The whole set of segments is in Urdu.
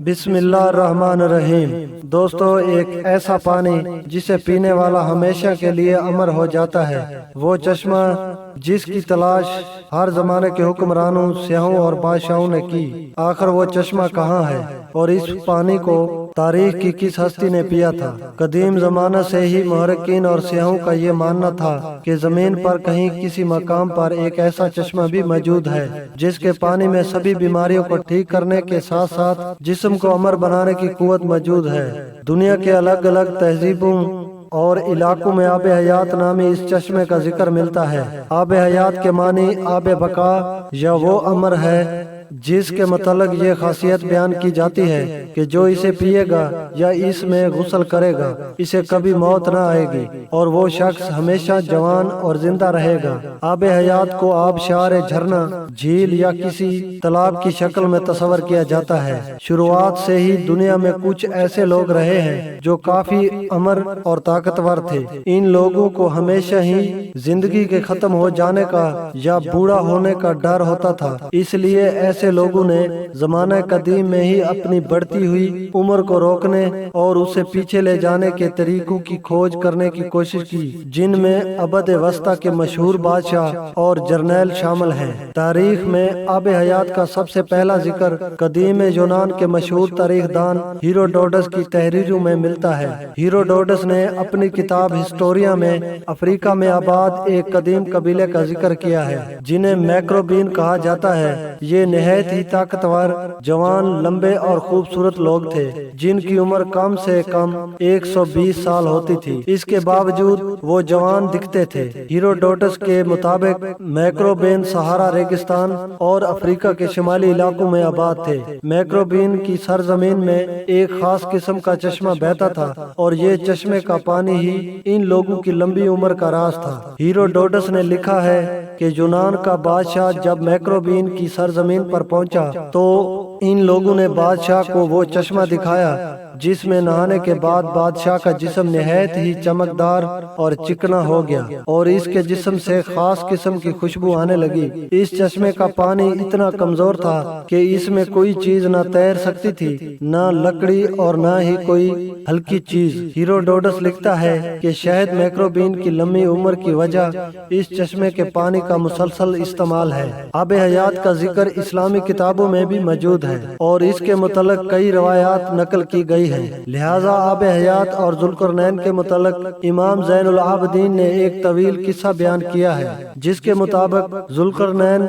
بسم اللہ الرحمن الرحیم۔ دوستو، ایک ایسا پانی جسے پینے والا ہمیشہ کے لیے امر ہو جاتا ہے، وہ چشمہ جس کی تلاش ہر زمانے کے حکمرانوں، سیاحوں اور بادشاہوں نے کی، آخر وہ چشمہ کہاں ہے اور اس پانی کو تاریخ کی کس ہستی نے پیا تھا؟ قدیم زمانہ سے ہی محققین اور سیاحوں کا یہ ماننا تھا کہ زمین پر کہیں کسی مقام پر ایک ایسا چشمہ بھی موجود ہے جس کے پانی میں سبھی بیماریوں کو ٹھیک کرنے کے ساتھ ساتھ جسم کو امر بنانے کی قوت موجود ہے۔ دنیا کے الگ الگ تہذیبوں اور علاقوں میں آب حیات نامی اس چشمے کا ذکر ملتا ہے۔ آب حیات کے معنی آب بقا یا وہ امر ہے جس کے متعلق یہ خاصیت بیان کی جاتی ہے کہ جو اسے پیے گا یا اس میں غسل کرے گا اسے کبھی موت نہ آئے گی اور وہ شخص ہمیشہ جوان اور زندہ رہے گا۔ آب حیات کو آبشار، جھرنا، جھیل یا کسی تالاب کی شکل میں تصور کیا جاتا ہے۔ شروعات سے ہی دنیا میں کچھ ایسے لوگ رہے ہیں جو کافی امر اور طاقتور تھے۔ ان لوگوں کو ہمیشہ ہی زندگی کے ختم ہو جانے کا یا بوڑھا ہونے کا ڈر ہوتا تھا، اس لیے ایسے لوگوں نے زمانہ قدیم میں ہی اپنی بڑھتی ہوئی عمر کو روکنے اور اسے پیچھے لے جانے کے طریقوں کی کھوج کرنے کی کوشش کی، جن میں ابد وسطیٰ کے مشہور بادشاہ اور جرنیل شامل ہیں۔ تاریخ میں آب حیات کا سب سے پہلا ذکر قدیم یونان کے مشہور تاریخ دان ہیروڈوٹس کی تحریروں میں ملتا ہے۔ ہیروڈوٹس نے اپنی کتاب ہسٹوریا میں افریقہ میں آباد ایک قدیم قبیلے کا ذکر کیا ہے جنہیں میکروبین کہا جاتا ہے۔ یہ نہایت ہی طاقتور، جوان، لمبے اور خوبصورت لوگ تھے جن کی عمر کم سے کم 120 سال ہوتی تھی۔ اس کے باوجود وہ جوان دکھتے تھے۔ ہیروڈوٹس کے مطابق میکروبین صحارا ریگستان اور افریقہ کے شمالی علاقوں میں آباد تھے۔ میکروبین کی سرزمین میں ایک خاص قسم کا چشمہ بہتا تھا اور یہ چشمے کا پانی ہی ان لوگوں کی لمبی عمر کا راز تھا۔ ہیروڈوٹس نے لکھا ہے کہ یونان کا بادشاہ جب میکروبین کی سرزمین پر پہنچا تو ان لوگوں نے بادشاہ کو وہ چشمہ دکھایا جس میں نہانے کے بعد بادشاہ کا جسم نہایت ہی چمکدار اور چکنا ہو گیا اور اس کے جسم سے خاص قسم کی خوشبو آنے لگی۔ اس چشمے کا پانی اتنا کمزور تھا کہ اس میں کوئی چیز نہ تیر سکتی تھی، نہ لکڑی اور نہ ہی کوئی ہلکی چیز۔ ہیروڈوٹس لکھتا ہے کہ شاید میکروبین کی لمبی عمر کی وجہ اس چشمے کے پانی کا مسلسل استعمال ہے۔ آب حیات کا ذکر اسلامی کتابوں میں بھی موجود ہے اور اس کے متعلق کئی روایات نقل کی گئی ہے۔ لہٰذا آب حیات اور ذوالقرنین کے متعلق امام زین العابدین نے ایک طویل قصہ بیان کیا ہے جس کے مطابق ذوالقرنین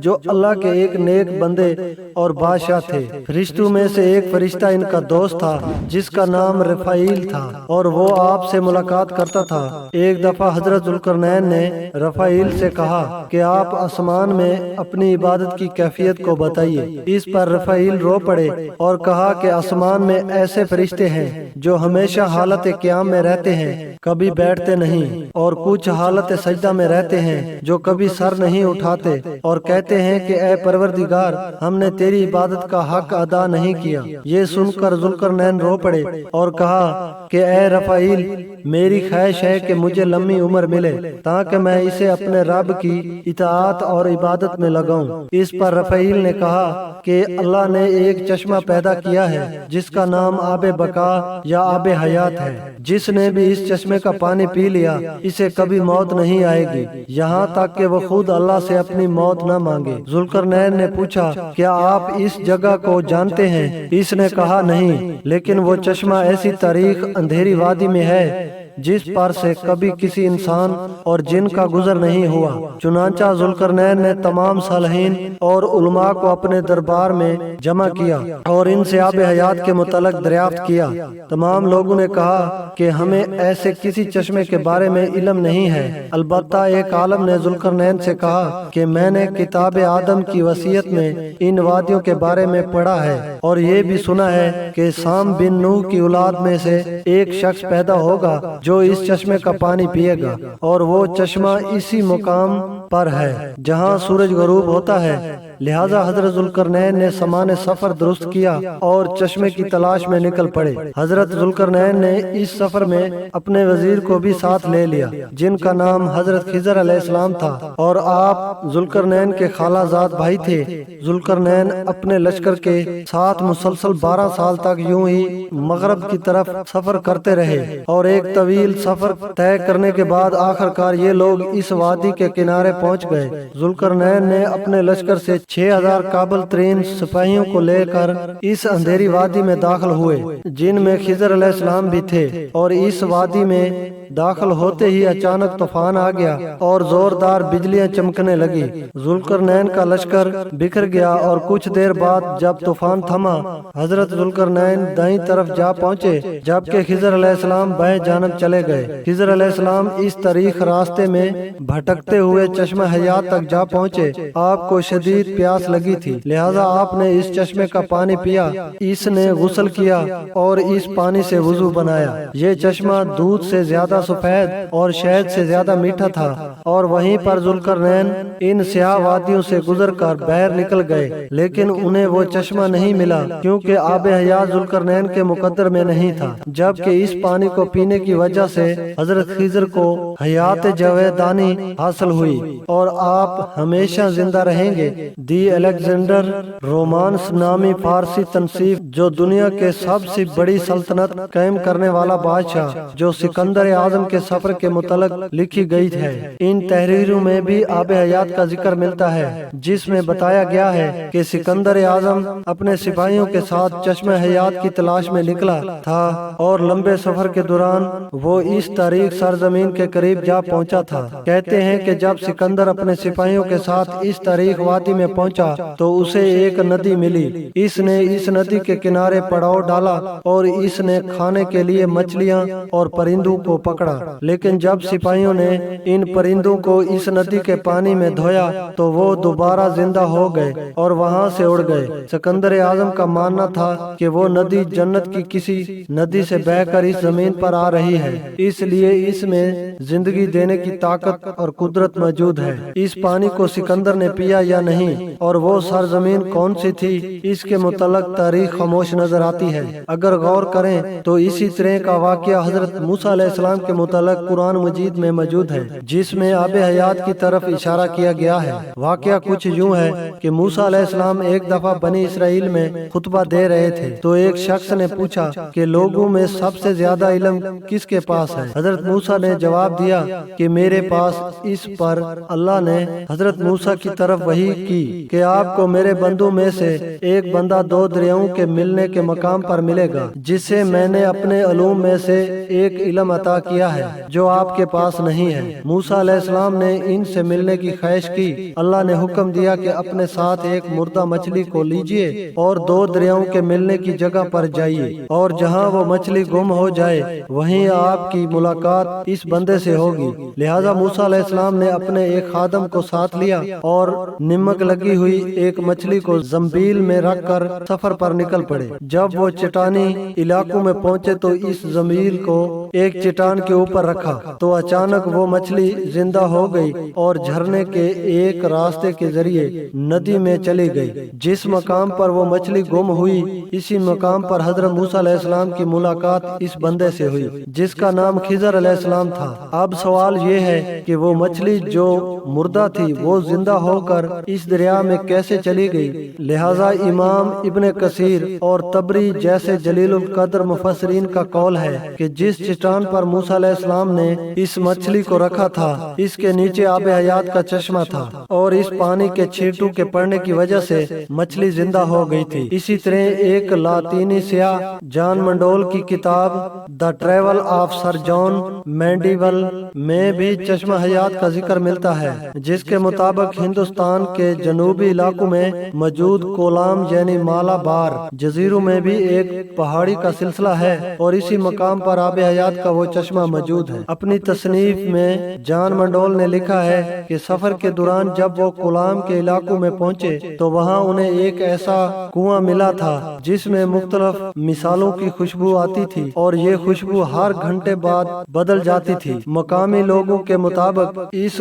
جو اللہ کے ایک نیک بندے اور بادشاہ تھے، فرشتوں میں سے ایک فرشتہ ان کا دوست تھا جس کا نام رفائیل تھا اور وہ آپ سے ملاقات کرتا تھا۔ ایک دفعہ حضرت ذوالقرنین نے رفائیل سے کہا کہ آپ آسمان میں اپنی عبادت کی کیفیت کو بتائیے۔ اس پر رفائیل رو پڑے اور کہا کہ آسمان میں ایسے فرشتے ہیں جو ہمیشہ حالت قیام میں رہتے ہیں، کبھی بیٹھتے نہیں، اور کچھ حالت سجدہ میں رہتے ہیں جو کبھی سر نہیں اٹھاتے اور کہتے ہیں کہ اے پروردگار، ہم نے تیری عبادت کا حق ادا نہیں کیا۔ یہ سن کر ذوالقرنین رو پڑے اور کہا کہ اے رفائیل، میری خواہش ہے کہ مجھے لمبی عمر ملے تاکہ میں اسے اپنے رب کی اطاعت اور عبادت میں لگاؤں۔ اس پر رفائیل نے کہا کہ اللہ نے ایک چشمہ پیدا کیا ہے جس کا نام آب بقا یا آب حیات ہے۔ جس نے بھی اس چشمے کا پانی پی لیا اسے کبھی موت نہیں آئے گی یہاں تک کہ وہ خود اللہ سے اپنی موت نہ مانگے۔ ذوالقرنین نے پوچھا کیا آپ اس جگہ کو جانتے ہیں؟ اس نے کہا نہیں، لیکن وہ چشمہ ایسی تاریخ اندھیری وادی میں ہے جس پر سے کبھی کسی انسان اور جن کا گزر نہیں ہوا۔ چنانچہ ذوالقرنین نے تمام صالحین اور علماء کو اپنے دربار میں جمع کیا اور ان سے آب حیات کے متعلق دریافت کیا۔ تمام لوگوں نے کہا کہ ہمیں ایسے کسی چشمے کے بارے میں علم نہیں ہے، البتہ ایک عالم نے ذوالقرنین سے کہا کہ میں نے کتاب آدم کی وصیت میں ان وادیوں کے بارے میں پڑھا ہے اور یہ بھی سنا ہے کہ سام بن نوح کی اولاد میں سے ایک شخص پیدا ہوگا جو اس چشمے کا پانی پیے گا اور وہ چشمہ اسی مقام پر ہے جہاں سورج غروب ہوتا ہے، لہذا حضرت ذوالقرنین نے سامان سفر درست کیا اور چشمے کی تلاش میں نکل پڑے۔ حضرت ذوالقرنین نے اس سفر میں اپنے وزیر کو بھی ساتھ لے لیا جن کا نام حضرت خضر علیہ السلام تھا، اور آپ ذوالقرنین کے خالہ زاد بھائی تھے۔ ذوالقرنین اپنے لشکر کے ساتھ مسلسل 12 سال تک یوں ہی مغرب کی طرف سفر کرتے رہے، اور ایک طویل سفر طے کرنے کے بعد آخر کار یہ لوگ اس وادی کے کنارے پہنچ گئے۔ ذوالقرنین نے اپنے لشکر سے 6000 قابل ترین سپاہیوں کو لے کر اس اندھیری وادی میں داخل ہوئے جن میں خضر علیہ السلام بھی تھے، اور اس وادی میں داخل ہوتے ہی اچانک طوفان آ گیا اور زوردار بجلیاں چمکنے لگی۔ ذوالقرنین کا لشکر بکھر گیا، اور کچھ دیر بعد جب طوفان تھما، حضرت ذوالقرنین دائیں طرف جا پہنچے جبکہ خضر علیہ السلام بائیں جانب چلے گئے۔ خضر علیہ السلام اس طریق راستے میں بھٹکتے ہوئے چشمہ حیات تک جا پہنچے۔ آپ کو شدید پیاس لگی تھی، لہذا آپ نے اس چشمے کا پانی پیا، اس نے غسل کیا اور اس پانی سے وضو بنایا۔ یہ چشمہ دودھ سے زیادہ سفید اور شہد سے زیادہ میٹھا تھا، اور وہیں پر ذوالقرنین ان سیاہ وادیوں سے گزر کر باہر نکل گئے، لیکن انہیں وہ چشمہ نہیں ملا کیونکہ آب حیات ذوالقرنین کے مقدر میں نہیں تھا، جبکہ اس پانی کو پینے کی وجہ سے حضرت خضر کو حیات جاودانی حاصل ہوئی اور آپ ہمیشہ زندہ رہیں گے۔ دی الیگزینڈر رومانس نامی فارسی تنصیف جو دنیا کے سب سے بڑی سلطنت قائم کرنے والا بادشاہ جو سکندر اعظم کے سفر کے متعلق لکھی گئی ہے، ان تحریروں میں بھی آب حیات کا ذکر ملتا ہے، جس میں بتایا گیا ہے کہ سکندر اعظم اپنے سپاہیوں کے ساتھ چشمہ حیات کی تلاش میں نکلا تھا، اور لمبے سفر کے دوران وہ اس تاریک سرزمین کے قریب جا پہنچا تھا۔ کہتے ہیں کہ جب سکندر اپنے سپاہیوں کے ساتھ اس تاریک وادی میں پہنچا تو اسے ایک ندی ملی۔ اس نے اس ندی کے کنارے پڑاؤ ڈالا اور اس نے کھانے کے لیے مچھلیاں اور پرندوں کو پکڑا، لیکن جب سپاہیوں نے ان پرندوں کو اس ندی کے پانی میں دھویا تو وہ دوبارہ زندہ ہو گئے اور وہاں سے اڑ گئے۔ سکندر اعظم کا ماننا تھا کہ وہ ندی جنت کی کسی ندی سے بہہ کر اس زمین پر آ رہی ہے، اس لیے اس میں زندگی دینے کی طاقت اور قدرت موجود ہے۔ اس پانی کو سکندر نے پیا یا نہیں، اور وہ سرزمین کون سی تھی، اس کے متعلق تاریخ خاموش نظر آتی ہے۔ اگر غور کریں تو اسی طرح کا واقعہ حضرت موسیٰ علیہ السلام کے متعلق قرآن مجید میں موجود ہے، جس میں آب حیات کی طرف اشارہ کیا گیا ہے۔ واقعہ کچھ یوں ہے کہ موسیٰ علیہ السلام ایک دفعہ بنی اسرائیل میں خطبہ دے رہے تھے تو ایک شخص نے پوچھا کہ لوگوں میں سب سے زیادہ علم کس کے پاس ہے؟ حضرت موسیٰ نے جواب دیا کہ میرے پاس۔ اس پر اللہ نے حضرت موسیٰ کی طرف وحی کی کہ آپ کو میرے بندوں میں سے ایک بندہ 2 دریاؤں کے ملنے کے مقام پر ملے گا، جسے میں نے اپنے علوم میں سے ایک علم عطا کیا ہے جو آپ کے پاس نہیں ہے۔ موسیٰ علیہ السلام نے ان سے ملنے کی خواہش کی۔ اللہ نے حکم دیا کہ اپنے ساتھ ایک مردہ مچھلی کو لیجئے اور 2 دریاؤں کے ملنے کی جگہ پر جائیے، اور جہاں وہ مچھلی گم ہو جائے وہیں آپ کی ملاقات اس بندے سے ہوگی۔ لہذا موسیٰ علیہ السلام نے اپنے ایک خادم کو ساتھ لیا اور نمک لگی ہوئی ایک مچھلی کو زنبیل میں رکھ کر سفر پر نکل پڑے۔ جب وہ چٹانی علاقوں میں پہنچے تو اس زنبیل کو ایک چٹان کے اوپر رکھا تو اچانک وہ مچھلی زندہ ہو گئی اور جھرنے کے ایک راستے کے ذریعے ندی میں چلی گئی۔ جس مقام پر وہ مچھلی گم ہوئی اسی مقام پر حضرت موسیٰ علیہ السلام کی ملاقات اس بندے سے ہوئی جس کا نام خضر علیہ السلام تھا۔ اب سوال یہ ہے کہ وہ مچھلی جو مردہ تھی وہ زندہ ہو کر اس دریا میں کیسے چلی گئی؟ لہذا امام ابن کثیر اور طبری جیسے جلیل القدر مفسرین کا قول ہے کہ جس چٹان پر موسیٰ علیہ السلام نے اس مچھلی کو رکھا تھا اس کے نیچے آب حیات کا چشمہ تھا، اور اس پانی کے چھینٹوں کے پڑنے کی وجہ سے مچھلی زندہ ہو گئی تھی۔ اسی طرح ایک لاطینی سیاح جان منڈول کی کتاب دا ٹریول آف سر جان مینڈیول میں بھی چشمہ حیات کا ذکر ملتا ہے، جس کے مطابق ہندوستان کے جنوبی علاقوں میں موجود کولام یعنی مالا بار جزیروں میں بھی ایک پہاڑی کا سلسلہ ہے اور اسی مقام پر آب حیات کا وہ چشمہ موجود ہے۔ اپنی تصنیف میں جان منڈول نے لکھا ہے کہ سفر کے دوران جب وہ کولام کے علاقوں میں پہنچے تو وہاں انہیں ایک ایسا کنواں ملا تھا جس میں مختلف مثالوں کی خوشبو آتی تھی اور یہ خوشبو ہر گھنٹے بعد بدل جاتی تھی۔ مقامی لوگوں کے مطابق اس